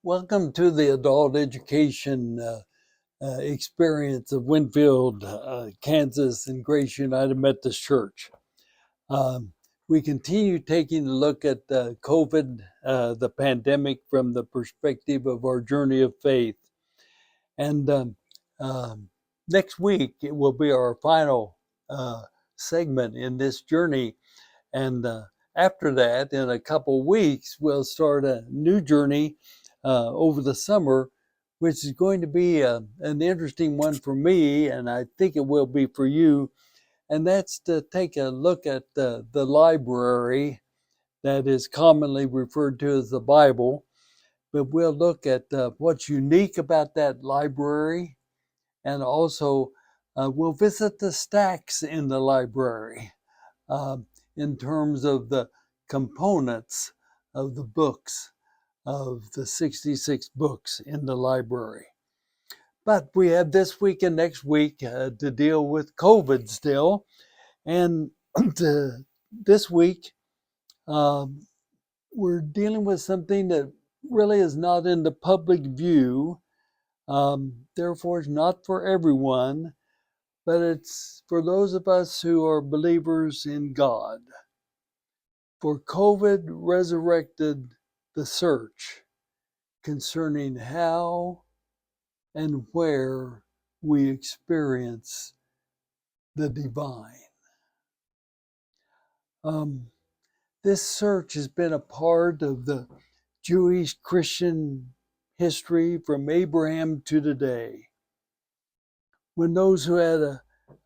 Welcome to the adult education experience of Winfield, Kansas, and Grace United Methodist Church. We continue taking a look at COVID, the pandemic, from the perspective of our journey of faith. And next week, it will be our final segment in this journey. And after that, in a couple weeks, we'll start a new journey over the summer, which is going to be an interesting one for me, and I think it will be for you. And that's to take a look at the library that is commonly referred to as the Bible. But we'll look at what's unique about that library, and also we'll visit the stacks in the library in terms of the components of the books, of the 66 books in the library. But we have this week and next week to deal with COVID still. And this week, we're dealing with something that really is not in the public view. Therefore, it's not for everyone, but it's for those of us who are believers in God. For COVID resurrected the search concerning how and where we experience the divine. This search has been a part of the Jewish Christian history from Abraham to today. When those who had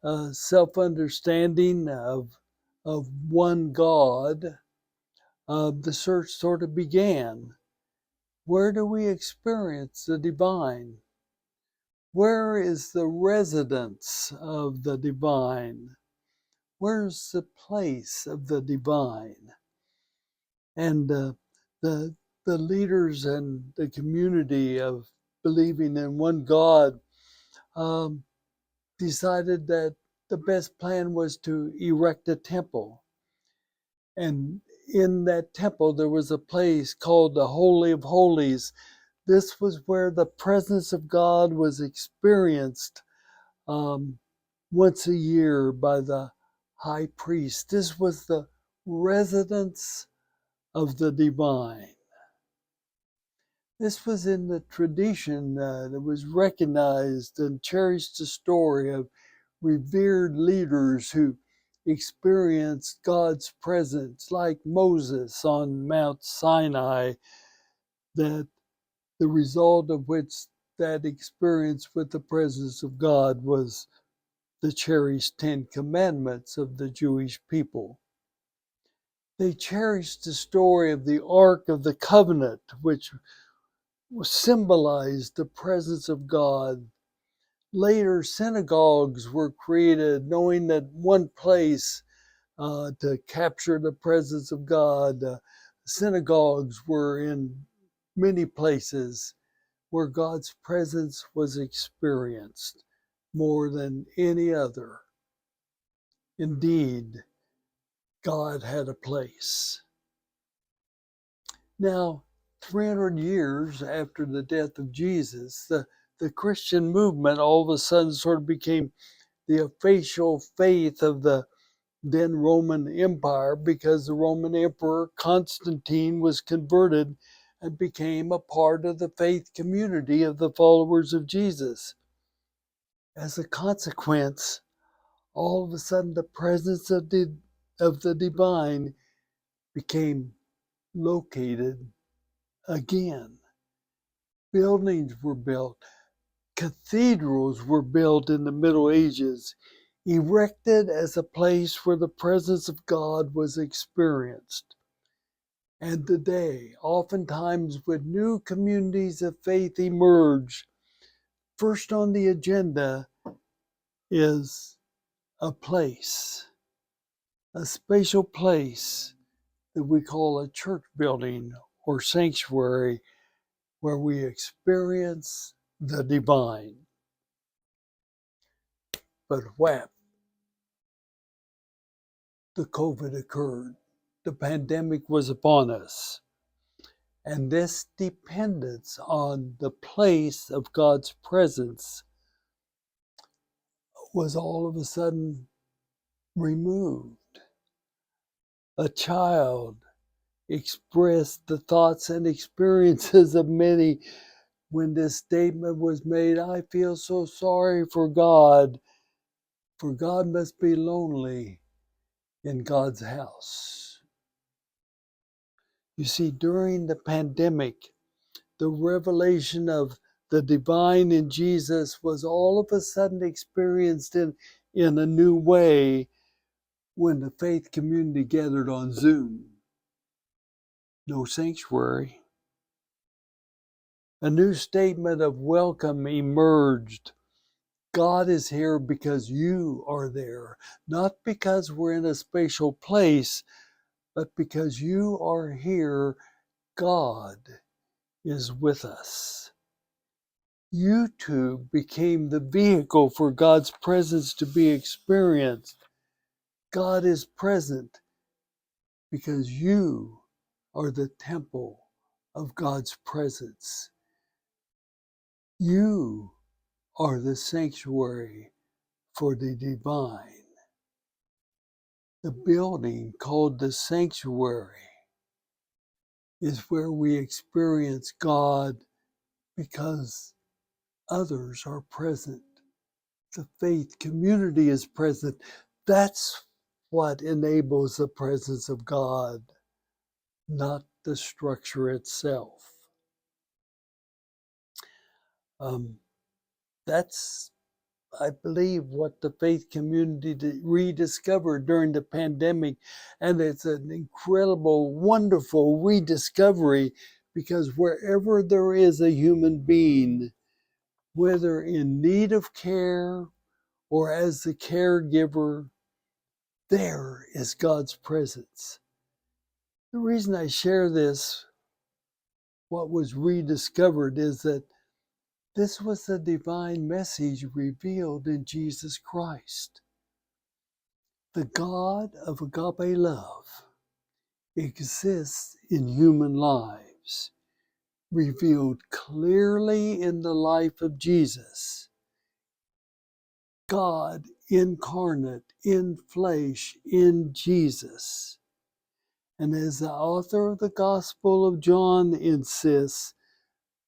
a self-understanding of one God, the search sort of began. Where do we experience the divine? Where is the residence of the divine? Where's the place of the divine? And the leaders and the community of believing in one God decided that the best plan was to erect a temple. And in that temple, there was a place called the Holy of Holies. This was where the presence of God was experienced once a year by the high priest. This was the residence of the divine. This was in the tradition that was recognized and cherished the story of revered leaders who experienced God's presence, like Moses on Mount Sinai, that the result of which that experience with the presence of God was the cherished 10 Commandments of the Jewish people. They cherished the story of the Ark of the Covenant, which symbolized the presence of God. Later, synagogues were created, knowing that one place to capture the presence of God. Synagogues were in many places where God's presence was experienced more than any other. Indeed, God had a place. Now, 300 years after the death of Jesus, the Christian movement all of a sudden sort of became the official faith of the then Roman Empire, because the Roman Emperor Constantine was converted and became a part of the faith community of the followers of Jesus. As a consequence, all of a sudden the presence of the divine became located again. Buildings were built. Cathedrals were built in the Middle Ages, erected as a place where the presence of God was experienced. And today, oftentimes when new communities of faith emerge, first on the agenda is a place, a spatial place that we call a church building or sanctuary, where we experience the divine. But when the COVID occurred, the pandemic was upon us. And this dependence on the place of God's presence was all of a sudden removed. A child expressed the thoughts and experiences of many when this statement was made, I feel so sorry for God must be lonely in God's house. You see, during the pandemic, the revelation of the divine in Jesus was all of a sudden experienced in a new way when the faith community gathered on Zoom. No sanctuary. A new statement of welcome emerged. God is here because you are there, not because we're in a spatial place, but because you are here, God is with us. YouTube became the vehicle for God's presence to be experienced. God is present because you are the temple of God's presence. You are the sanctuary for the divine. The building called the sanctuary is where we experience God because others are present. The faith community is present. That's what enables the presence of God, not the structure itself. That's, I believe, what the faith community rediscovered during the pandemic. And it's an incredible, wonderful rediscovery because wherever there is a human being, whether in need of care or as the caregiver, there is God's presence. The reason I share this, what was rediscovered, is that this was the divine message revealed in Jesus Christ. The God of agape love exists in human lives, revealed clearly in the life of Jesus. God incarnate in flesh in Jesus. And as the author of the Gospel of John insists,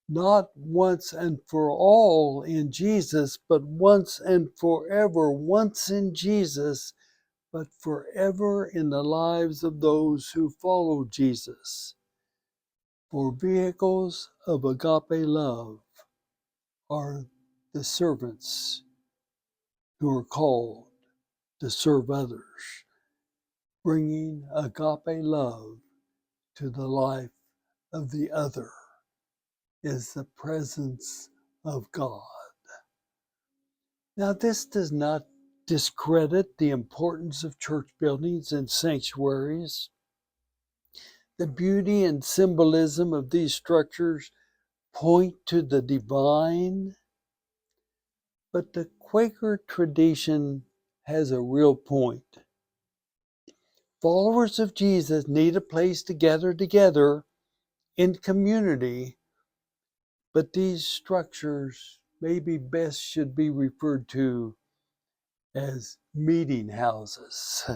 not once and for all in Jesus, but once and forever, once in Jesus, but forever in the lives of those who follow Jesus. For vehicles of agape love are the servants who are called to serve others, bringing agape love to the life of the other is the presence of God. Now, this does not discredit the importance of church buildings and sanctuaries. The beauty and symbolism of these structures point to the divine, but the Quaker tradition has a real point. Followers of Jesus need a place to gather together in community, but these structures maybe best should be referred to as meeting houses.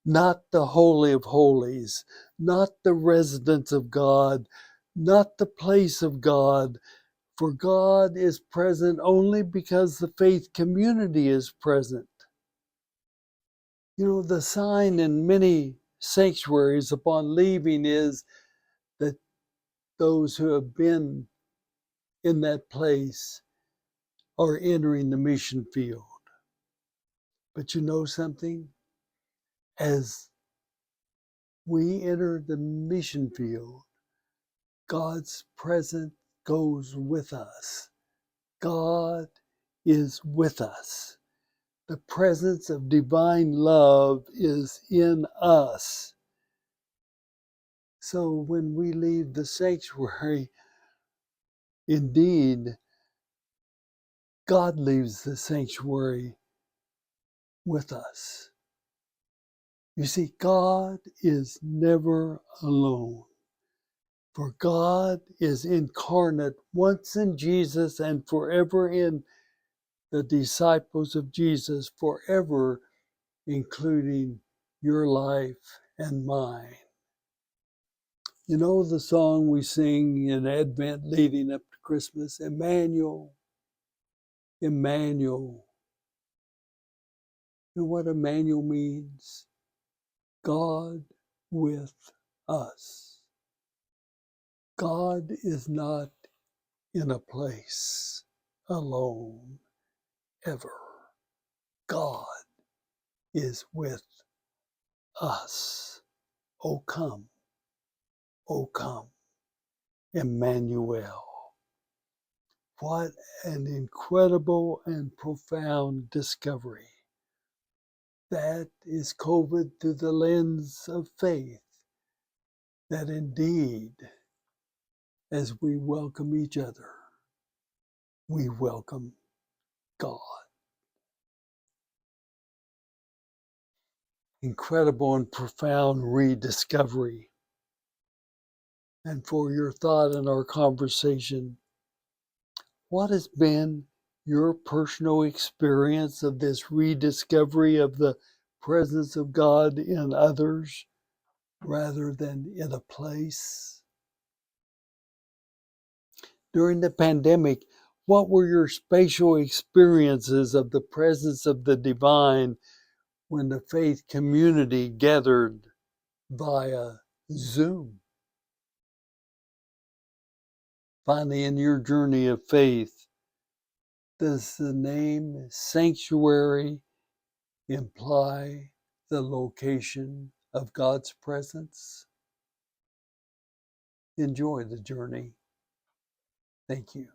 Not the Holy of Holies, not the residence of God, not the place of God, for God is present only because the faith community is present. You know, the sign in many sanctuaries upon leaving is that those who have been in that place are entering the mission field. But you know something? As we enter the mission field, God's presence goes with us. God is with us. The presence of divine love is in us. So when we leave the sanctuary, indeed, God leaves the sanctuary with us. You see, God is never alone. For God is incarnate once in Jesus and forever in the disciples of Jesus, forever including your life and mine. You know the song we sing in Advent leading up to Christmas, Emmanuel, Emmanuel. You know what Emmanuel means? God with us. God is not in a place alone, ever. God is with us. O come, Emmanuel. What an incredible and profound discovery. That is COVID through the lens of faith, that indeed, as we welcome each other, we welcome God. Incredible and profound rediscovery. And for your thought in our conversation, what has been your personal experience of this rediscovery of the presence of God in others rather than in a place? During the pandemic, what were your spatial experiences of the presence of the divine when the faith community gathered via Zoom? Finally, in your journey of faith, does the name sanctuary imply the location of God's presence? Enjoy the journey. Thank you.